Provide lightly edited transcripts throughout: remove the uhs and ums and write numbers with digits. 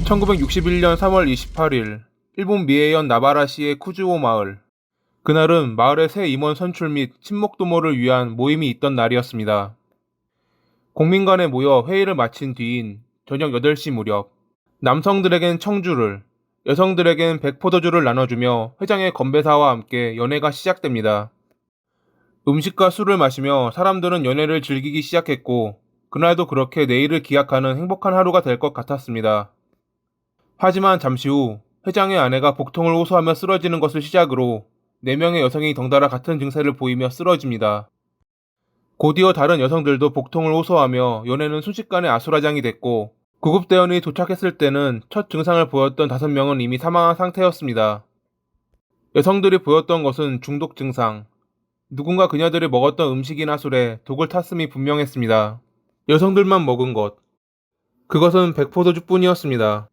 1961년 3월 28일, 일본 미에현 나바라시의 쿠즈오 마을. 그날은 마을의 새 임원 선출 및 친목 도모를 위한 모임이 있던 날이었습니다. 공민관에 모여 회의를 마친 뒤인 저녁 8시 무렵, 남성들에겐 청주를, 여성들에겐 백포도주를 나눠주며 회장의 건배사와 함께 연회가 시작됩니다. 음식과 술을 마시며 사람들은 연회를 즐기기 시작했고, 그날도 그렇게 내일을 기약하는 행복한 하루가 될 것 같았습니다. 하지만 잠시 후 회장의 아내가 복통을 호소하며 쓰러지는 것을 시작으로 4명의 여성이 덩달아 같은 증세를 보이며 쓰러집니다. 곧이어 다른 여성들도 복통을 호소하며 연회는 순식간에 아수라장이 됐고, 구급대원이 도착했을 때는 첫 증상을 보였던 5명은 이미 사망한 상태였습니다. 여성들이 보였던 것은 중독 증상, 누군가 그녀들이 먹었던 음식이나 술에 독을 탔음이 분명했습니다. 여성들만 먹은 것, 그것은 백포도주뿐이었습니다.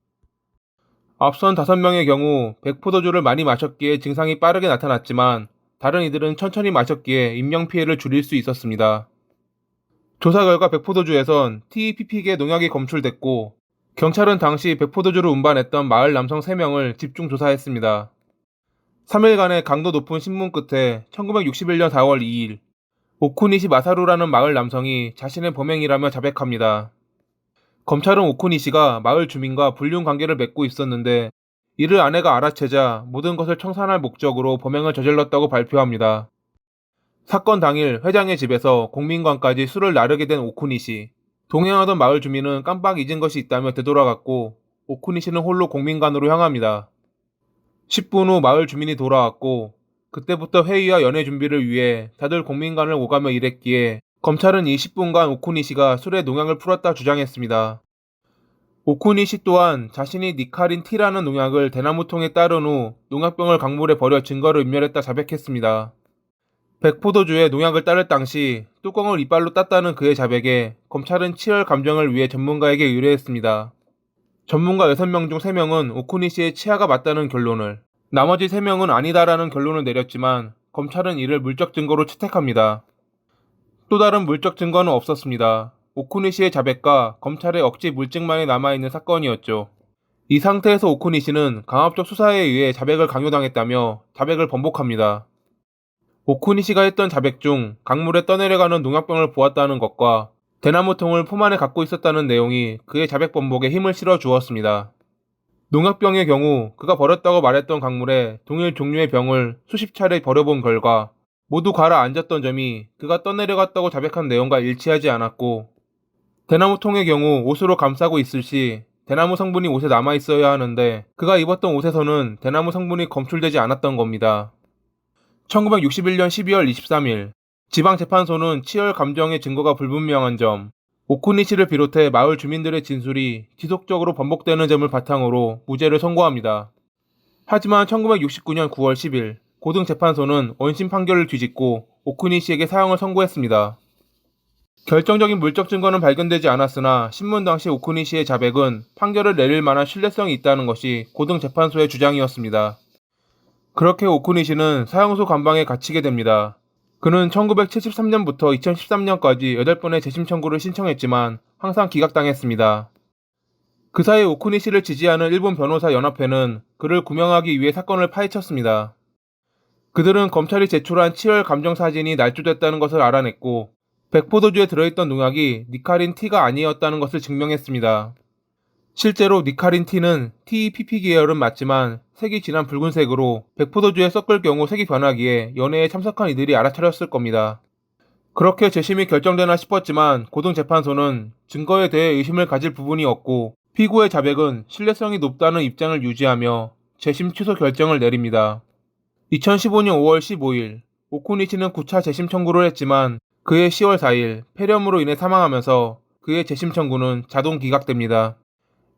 앞선 5명의 경우 백포도주를 많이 마셨기에 증상이 빠르게 나타났지만, 다른 이들은 천천히 마셨기에 인명피해를 줄일 수 있었습니다. 조사 결과 백포도주에선 TPP계 농약이 검출됐고, 경찰은 당시 백포도주를 운반했던 마을 남성 3명을 집중 조사했습니다. 3일간의 강도 높은 신문 끝에 1961년 4월 2일, 오쿠니시 마사루라는 마을 남성이 자신의 범행이라며 자백합니다. 검찰은 오쿠니시가 마을 주민과 불륜 관계를 맺고 있었는데, 이를 아내가 알아채자 모든 것을 청산할 목적으로 범행을 저질렀다고 발표합니다. 사건 당일 회장의 집에서 공민관까지 술을 나르게 된 오쿠니시. 동행하던 마을 주민은 깜빡 잊은 것이 있다며 되돌아갔고, 오쿠니시는 홀로 공민관으로 향합니다. 10분 후 마을 주민이 돌아왔고, 그때부터 회의와 연회 준비를 위해 다들 공민관을 오가며 일했기에 검찰은 이 10분간 오쿠니시가 술에 농약을 풀었다 주장했습니다. 오쿠니시 또한 자신이 니카린 T라는 농약을 대나무통에 따른 후 농약병을 강물에 버려 증거를 인멸했다 자백했습니다. 백포도주에 농약을 따를 당시 뚜껑을 이빨로 땄다는 그의 자백에 검찰은 치열 감정을 위해 전문가에게 의뢰했습니다. 전문가 6명 중 3명은 오쿠니시의 치아가 맞다는 결론을, 나머지 3명은 아니다라는 결론을 내렸지만 검찰은 이를 물적 증거로 채택합니다. 또 다른 물적 증거는 없었습니다. 오쿠니시의 자백과 검찰의 억지 물증만이 남아있는 사건이었죠. 이 상태에서 오쿠니시는 강압적 수사에 의해 자백을 강요당했다며 자백을 번복합니다. 오쿠니시가 했던 자백 중 강물에 떠내려가는 농약병을 보았다는 것과 대나무통을 품 안에 갖고 있었다는 내용이 그의 자백 번복에 힘을 실어 주었습니다. 농약병의 경우 그가 버렸다고 말했던 강물에 동일 종류의 병을 수십 차례 버려본 결과 모두 가라앉았던 점이 그가 떠내려갔다고 자백한 내용과 일치하지 않았고, 대나무통의 경우 옷으로 감싸고 있을 시 대나무 성분이 옷에 남아있어야 하는데 그가 입었던 옷에서는 대나무 성분이 검출되지 않았던 겁니다. 1961년 12월 23일, 지방재판소는 치열 감정의 증거가 불분명한 점, 오쿠니시를 비롯해 마을 주민들의 진술이 지속적으로 반복되는 점을 바탕으로 무죄를 선고합니다. 하지만 1969년 9월 10일, 고등재판소는 원심 판결을 뒤집고 오쿠니시에게 사형을 선고했습니다. 결정적인 물적 증거는 발견되지 않았으나 신문 당시 오쿠니시의 자백은 판결을 내릴 만한 신뢰성이 있다는 것이 고등재판소의 주장이었습니다. 그렇게 오쿠니시는 사형소 감방에 갇히게 됩니다. 그는 1973년부터 2013년까지 8번의 재심 청구를 신청했지만 항상 기각당했습니다. 그 사이 오쿠니시를 지지하는 일본 변호사 연합회는 그를 구명하기 위해 사건을 파헤쳤습니다. 그들은 검찰이 제출한 치열 감정 사진이 날조됐다는 것을 알아냈고, 백포도주에 들어있던 농약이 니카린 T가 아니었다는 것을 증명했습니다. 실제로 니카린 T는 TPP 계열은 맞지만 색이 진한 붉은색으로 백포도주에 섞을 경우 색이 변하기에 연회에 참석한 이들이 알아차렸을 겁니다. 그렇게 재심이 결정되나 싶었지만 고등재판소는 증거에 대해 의심을 가질 부분이 없고 피고의 자백은 신뢰성이 높다는 입장을 유지하며 재심 취소 결정을 내립니다. 2015년 5월 15일, 오쿠니시는 9차 재심 청구를 했지만 그해 10월 4일 폐렴으로 인해 사망하면서 그의 재심 청구는 자동 기각됩니다.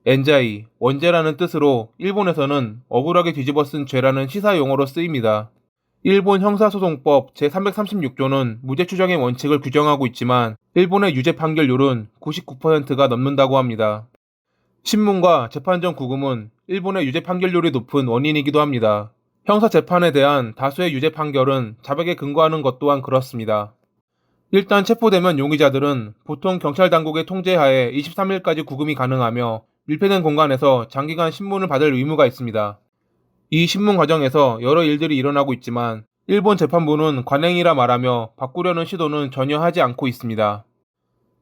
엔자이, 원죄라는 뜻으로 일본에서는 억울하게 뒤집어 쓴 죄라는 시사 용어로 쓰입니다. 일본 형사소송법 제336조는 무죄 추정의 원칙을 규정하고 있지만 일본의 유죄 판결률은 99%가 넘는다고 합니다. 신문과 재판 전 구금은 일본의 유죄 판결률이 높은 원인이기도 합니다. 형사 재판에 대한 다수의 유죄 판결은 자백에 근거하는 것 또한 그렇습니다. 일단 체포되면 용의자들은 보통 경찰 당국의 통제하에 23일까지 구금이 가능하며 밀폐된 공간에서 장기간 신문을 받을 의무가 있습니다. 이 신문 과정에서 여러 일들이 일어나고 있지만 일본 재판부는 관행이라 말하며 바꾸려는 시도는 전혀 하지 않고 있습니다.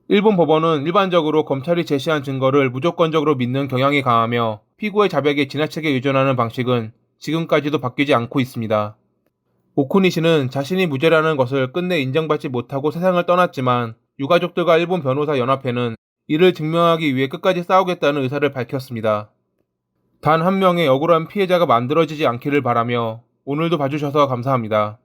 일본 법원은 일반적으로 검찰이 제시한 증거를 무조건적으로 믿는 경향이 강하며 피고의 자백에 지나치게 의존하는 방식은 지금까지도 바뀌지 않고 있습니다. 오쿠니 씨는 자신이 무죄라는 것을 끝내 인정받지 못하고 세상을 떠났지만 유가족들과 일본 변호사 연합회는 이를 증명하기 위해 끝까지 싸우겠다는 의사를 밝혔습니다. 단 한 명의 억울한 피해자가 만들어지지 않기를 바라며 오늘도 봐주셔서 감사합니다.